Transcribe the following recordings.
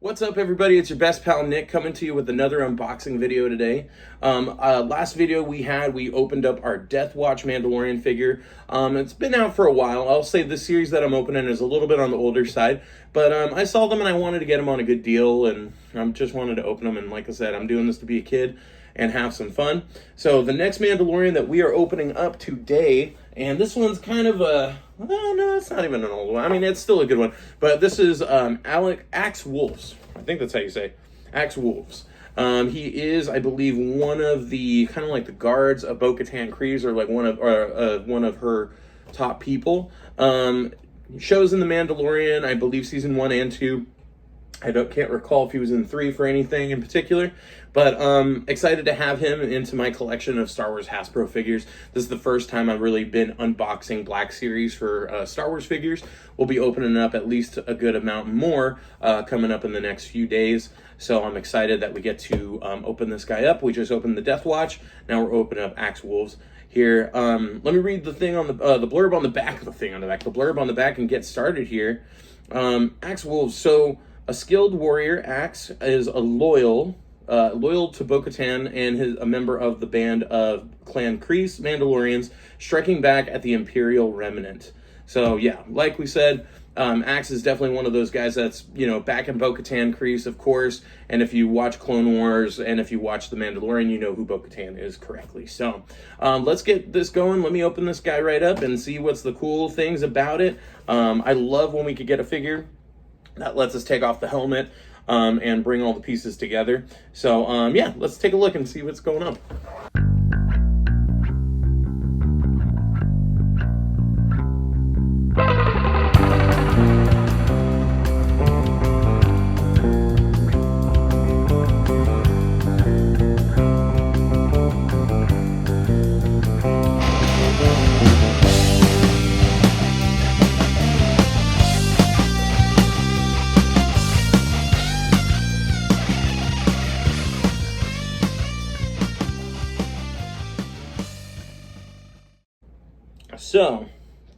What's up, everybody? It's your best pal Nick coming to you with another unboxing video today. Last video we opened up our Death Watch Mandalorian figure. It's been out for a while. I'll say this series that I'm opening is a little bit on the older side, but I saw them and I wanted to get them on a good deal, and I just wanted to open them. And like I said, I'm doing this to be a kid and have some fun. So the next Mandalorian that we are opening up today, and this one's kind of a, well, no, it's not even an old one. I mean, it's still a good one. But this is Axe Woves. I think that's how you say Axe Woves. He is, I believe, one of the kind of like the guards of Bo-Katan Kryze, or like one of her top people. Shows in The Mandalorian, I believe, season 1 and 2. I can't recall if he was in 3 for anything in particular, but excited to have him into my collection of Star Wars Hasbro figures. This is the first time I've really been unboxing Black Series for Star Wars figures. We'll be opening up at least a good amount more coming up in the next few days, so I'm excited that we get to open this guy up. We just opened the Death Watch, now we're opening up Axe Wolves. Here, let me read the thing on the blurb on the back, the blurb on the back, and get started here. Axe Wolves. So, a skilled warrior, Axe is loyal to Bo-Katan and a member of the band of Clan Kryze Mandalorians, striking back at the Imperial Remnant. So yeah, like we said, Axe is definitely one of those guys that's, back in Bo-Katan Kryze, of course, and if you watch Clone Wars and if you watch The Mandalorian, you know who Bo-Katan is correctly. So let's get this going. Let me open this guy right up and see what's the cool things about it. I love when we could get a figure that lets us take off the helmet and bring all the pieces together. So yeah, let's take a look and see what's going on. So,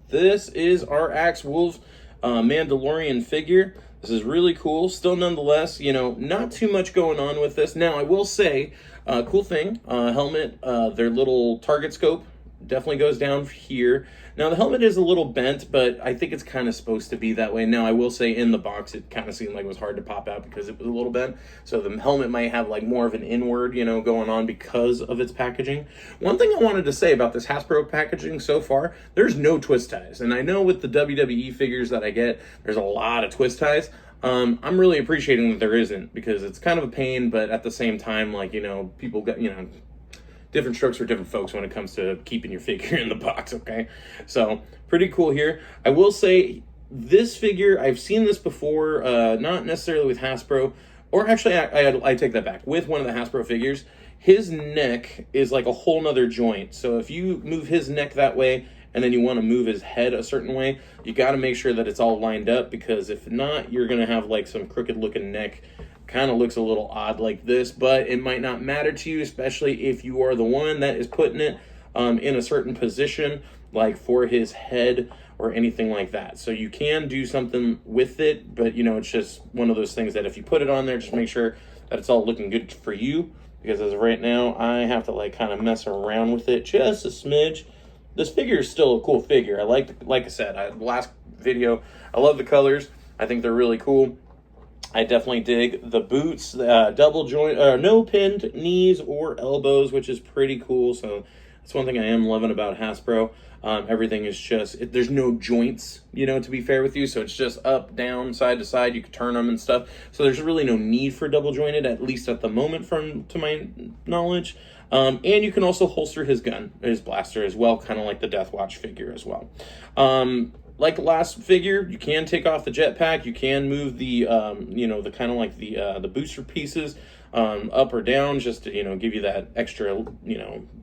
this is our Axe Wolves Mandalorian figure. This is really cool. Still, nonetheless, not too much going on with this. Now, I will say, cool thing, helmet, their little target scope definitely goes down here. Now, the helmet is a little bent, but I think it's kind of supposed to be that way. Now, I will say in the box, it kind of seemed like it was hard to pop out because it was a little bent. So the helmet might have like more of an inward, going on because of its packaging. One thing I wanted to say about this Hasbro packaging so far, there's no twist ties. And I know with the WWE figures that I get, there's a lot of twist ties. I'm really appreciating that there isn't, because it's kind of a pain, but at the same time, like, people got, different strokes for different folks when it comes to keeping your figure in the box, okay? So, pretty cool here. I will say, this figure, I've seen this before, not necessarily with Hasbro, or actually, I take that back. With one of the Hasbro figures, his neck is like a whole nother joint. So if you move his neck that way, and then you want to move his head a certain way, you got to make sure that it's all lined up, because if not, you're going to have like some crooked looking neck. Kind of looks a little odd like this, but it might not matter to you, especially if you are the one that is putting it in a certain position, like for his head or anything like that. So you can do something with it, but it's just one of those things that if you put it on there, just make sure that it's all looking good for you, because as of right now, I have to like kind of mess around with it just a smidge. This figure is still a cool figure. I like I said, last video, I love the colors. I think they're really cool. I definitely dig the boots, double joint, no pinned knees or elbows, which is pretty cool. So that's one thing I am loving about Hasbro. Everything is just, there's no joints, to be fair with you. So it's just up, down, side to side. You can turn them and stuff. So there's really no need for double jointed, at least at the moment, to my knowledge. And you can also holster his gun, his blaster as well, kind of like the Death Watch figure as well. Like the last figure, you can take off the jetpack. You can move the, the kind of like the booster pieces up or down, just to, give you that extra,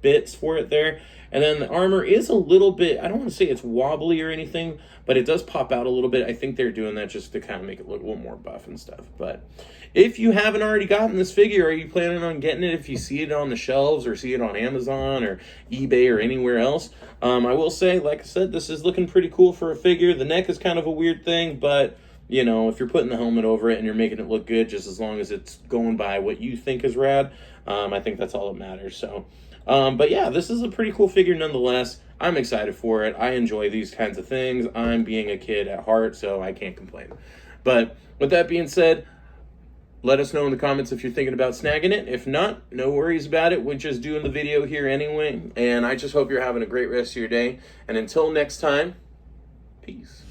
bits for it there. And then the armor is a little bit, I don't want to say it's wobbly or anything, but it does pop out a little bit. I think they're doing that just to kind of make it look a little more buff and stuff. But if you haven't already gotten this figure, are you planning on getting it if you see it on the shelves or see it on Amazon or eBay or anywhere else? I will say, like I said, this is looking pretty cool for a figure. The neck is kind of a weird thing, but you know, if you're putting the helmet over it and you're making it look good, just as long as it's going by what you think is rad, I think that's all that matters. So, but yeah, this is a pretty cool figure nonetheless. I'm excited for it. I enjoy these kinds of things. I'm being a kid at heart, so I can't complain. But with that being said, let us know in the comments if you're thinking about snagging it. If not, no worries about it. We're just doing the video here anyway. And I just hope you're having a great rest of your day. And until next time, peace.